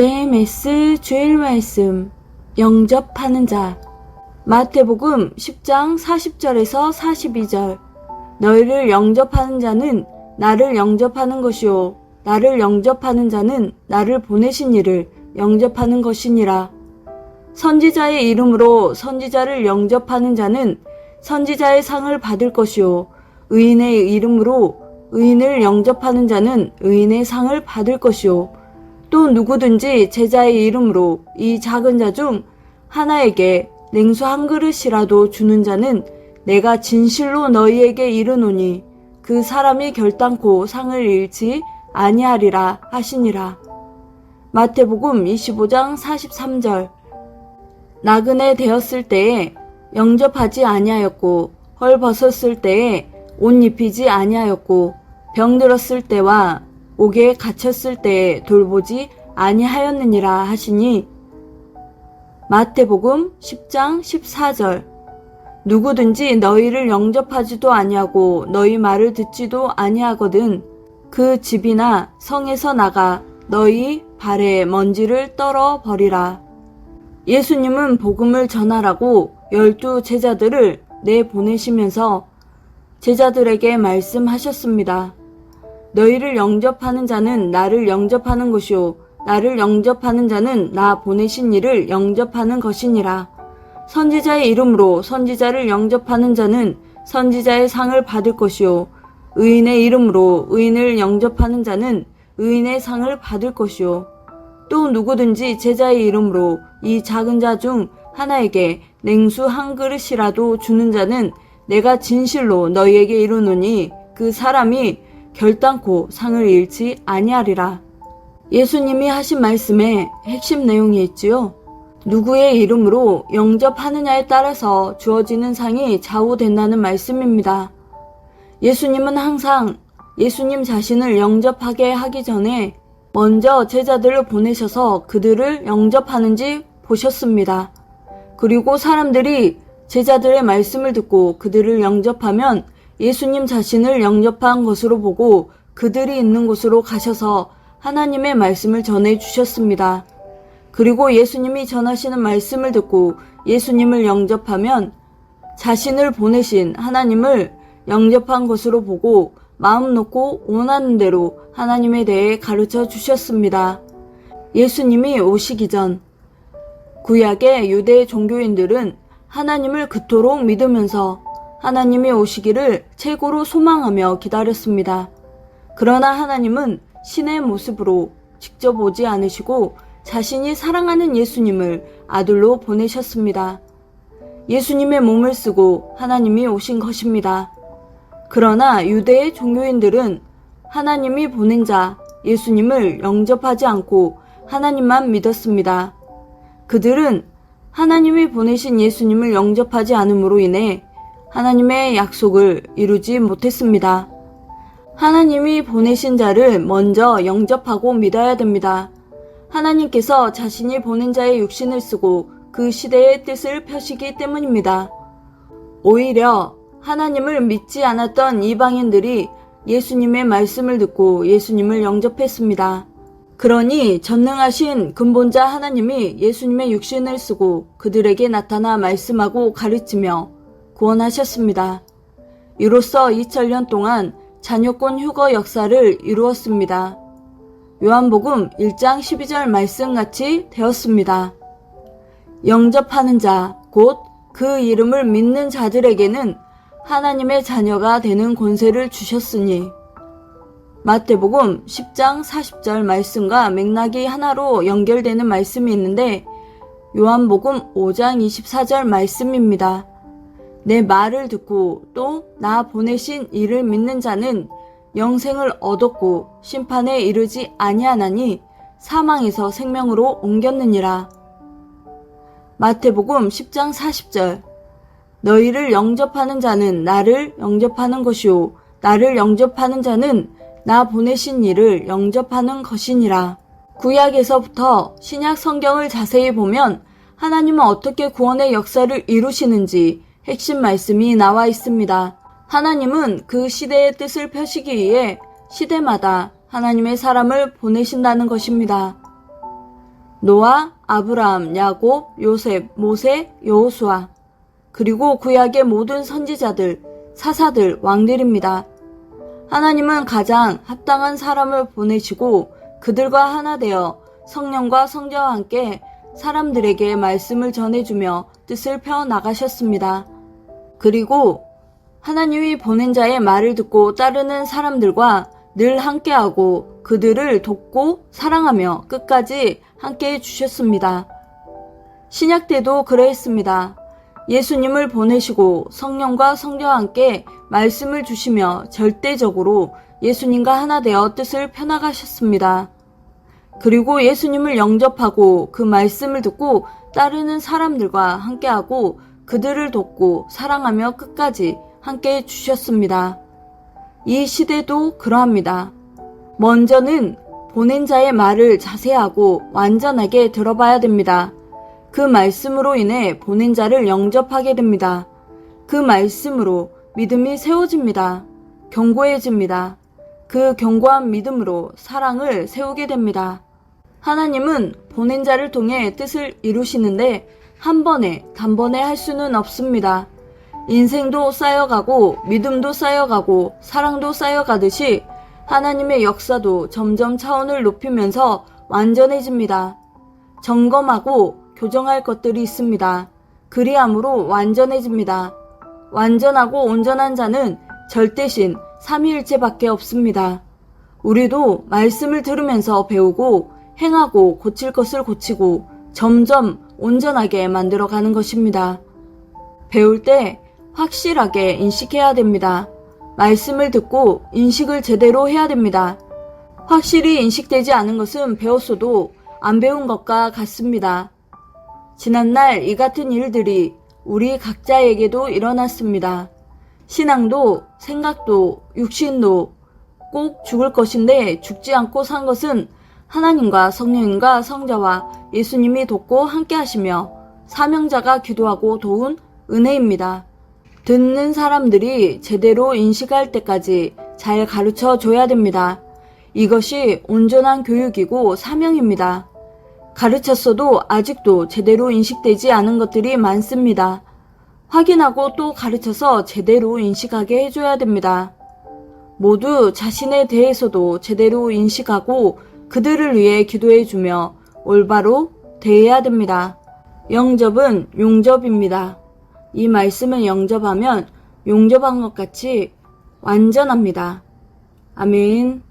JMS 주일 말씀 영접하는 자. 마태복음 10장 40절에서 42절. 너희를 영접하는 자는 나를 영접하는 것이요 나를 영접하는 자는 나를 보내신 이를 영접하는 것이니라. 선지자의 이름으로 선지자를 영접하는 자는 선지자의 상을 받을 것이요 의인의 이름으로 의인을 영접하는 자는 의인의 상을 받을 것이요 또 누구든지 제자의 이름으로 이 작은 자 중 하나에게 냉수 한 그릇이라도 주는 자는 내가 진실로 너희에게 이르노니 그 사람이 결단코 상을 잃지 아니하리라 하시니라. 마태복음 25장 43절. 나그네 되었을 때에 영접하지 아니하였고 헐 벗었을 때에 옷 입히지 아니하였고 병들었을 때와 옥에 갇혔을 때에 돌보지 아니하였느니라 하시니. 마태복음 10장 14절. 누구든지 너희를 영접하지도 아니하고 너희 말을 듣지도 아니하거든 그 집이나 성에서 나가 너희 발에 먼지를 떨어 버리라. 예수님은 복음을 전하라고 12 제자들을 내보내시면서 제자들에게 말씀하셨습니다. 너희를 영접하는 자는 나를 영접하는 것이요 나를 영접하는 자는 나 보내신 이를 영접하는 것이니라. 선지자의 이름으로 선지자를 영접하는 자는 선지자의 상을 받을 것이요 의인의 이름으로 의인을 영접하는 자는 의인의 상을 받을 것이요 또 누구든지 제자의 이름으로 이 작은 자 중 하나에게 냉수 한 그릇이라도 주는 자는 내가 진실로 너희에게 이르노니 그 사람이 결단코 상을 잃지 아니하리라. 예수님이 하신 말씀에 핵심 내용이 있지요. 누구의 이름으로 영접하느냐에 따라서 주어지는 상이 좌우된다는 말씀입니다. 예수님은 항상 예수님 자신을 영접하게 하기 전에 먼저 제자들을 보내셔서 그들을 영접하는지 보셨습니다. 그리고 사람들이 제자들의 말씀을 듣고 그들을 영접하면 예수님 자신을 영접한 것으로 보고 그들이 있는 곳으로 가셔서 하나님의 말씀을 전해 주셨습니다. 그리고 예수님이 전하시는 말씀을 듣고 예수님을 영접하면 자신을 보내신 하나님을 영접한 것으로 보고 마음 놓고 원하는 대로 하나님에 대해 가르쳐 주셨습니다. 예수님이 오시기 전 구약의 유대 종교인들은 하나님을 그토록 믿으면서 하나님이 오시기를 최고로 소망하며 기다렸습니다. 그러나 하나님은 신의 모습으로 직접 오지 않으시고 자신이 사랑하는 예수님을 아들로 보내셨습니다. 예수님의 몸을 쓰고 하나님이 오신 것입니다. 그러나 유대의 종교인들은 하나님이 보낸 자 예수님을 영접하지 않고 하나님만 믿었습니다. 그들은 하나님이 보내신 예수님을 영접하지 않음으로 인해 하나님의 약속을 이루지 못했습니다. 하나님이 보내신 자를 먼저 영접하고 믿어야 됩니다. 하나님께서 자신이 보낸 자의 육신을 쓰고 그 시대의 뜻을 펴시기 때문입니다. 오히려 하나님을 믿지 않았던 이방인들이 예수님의 말씀을 듣고 예수님을 영접했습니다. 그러니 전능하신 근본자 하나님이 예수님의 육신을 쓰고 그들에게 나타나 말씀하고 가르치며 구원하셨습니다. 이로써 2000년 동안 자녀권 휴거 역사를 이루었습니다. 요한복음 1장 12절 말씀같이 되었습니다. 영접하는 자, 곧 그 이름을 믿는 자들에게는 하나님의 자녀가 되는 권세를 주셨으니. 마태복음 10장 40절 말씀과 맥락이 하나로 연결되는 말씀이 있는데 요한복음 5장 24절 말씀입니다. 내 말을 듣고 또 나 보내신 이를 믿는 자는 영생을 얻었고 심판에 이르지 아니하나니 사망에서 생명으로 옮겼느니라. 마태복음 10장 40절. 너희를 영접하는 자는 나를 영접하는 것이요 나를 영접하는 자는 나 보내신 이를 영접하는 것이니라. 구약에서부터 신약 성경을 자세히 보면 하나님은 어떻게 구원의 역사를 이루시는지 핵심 말씀이 나와 있습니다. 하나님은 그 시대의 뜻을 펴시기 위해 시대마다 하나님의 사람을 보내신다는 것입니다. 노아, 아브라함, 야곱, 요셉, 모세, 여호수아, 그리고 구약의 모든 선지자들, 사사들, 왕들입니다. 하나님은 가장 합당한 사람을 보내시고 그들과 하나 되어 성령과 성자와 함께 사람들에게 말씀을 전해주며 뜻을 펴 나가셨습니다. 그리고 하나님이 보낸 자의 말을 듣고 따르는 사람들과 늘 함께하고 그들을 돕고 사랑하며 끝까지 함께해 주셨습니다. 신약 때도 그러했습니다. 예수님을 보내시고 성령과 성자와 함께 말씀을 주시며 절대적으로 예수님과 하나 되어 뜻을 펴나가셨습니다. 그리고 예수님을 영접하고 그 말씀을 듣고 따르는 사람들과 함께하고 그들을 돕고 사랑하며 끝까지 함께해 주셨습니다. 이 시대도 그러합니다. 먼저는 보낸 자의 말을 자세하고 완전하게 들어봐야 됩니다. 그 말씀으로 인해 보낸 자를 영접하게 됩니다. 그 말씀으로 믿음이 세워집니다. 견고해집니다. 그 견고한 믿음으로 사랑을 세우게 됩니다. 하나님은 보낸 자를 통해 뜻을 이루시는데 한 번에 단번에 할 수는 없습니다. 인생도 쌓여가고 믿음도 쌓여가고 사랑도 쌓여가듯이 하나님의 역사도 점점 차원을 높이면서 완전해집니다. 점검하고 교정할 것들이 있습니다. 그리함으로 완전해집니다. 완전하고 온전한 자는 절대신 삼위일체밖에 없습니다. 우리도 말씀을 들으면서 배우고 행하고 고칠 것을 고치고 점점 온전하게 만들어가는 것입니다. 배울 때 확실하게 인식해야 됩니다. 말씀을 듣고 인식을 제대로 해야 됩니다. 확실히 인식되지 않은 것은 배웠어도 안 배운 것과 같습니다. 지난날 이 같은 일들이 우리 각자에게도 일어났습니다. 신앙도 생각도 육신도 꼭 죽을 것인데 죽지 않고 산 것은 하나님과 성령님과 성자와 예수님이 돕고 함께 하시며 사명자가 기도하고 도운 은혜입니다. 듣는 사람들이 제대로 인식할 때까지 잘 가르쳐 줘야 됩니다. 이것이 온전한 교육이고 사명입니다. 가르쳤어도 아직도 제대로 인식되지 않은 것들이 많습니다. 확인하고 또 가르쳐서 제대로 인식하게 해줘야 됩니다. 모두 자신에 대해서도 제대로 인식하고 그들을 위해 기도해주며 올바로 대해야 됩니다. 영접은 용접입니다. 이 말씀을 영접하면 용접한 것 같이 완전합니다. 아멘.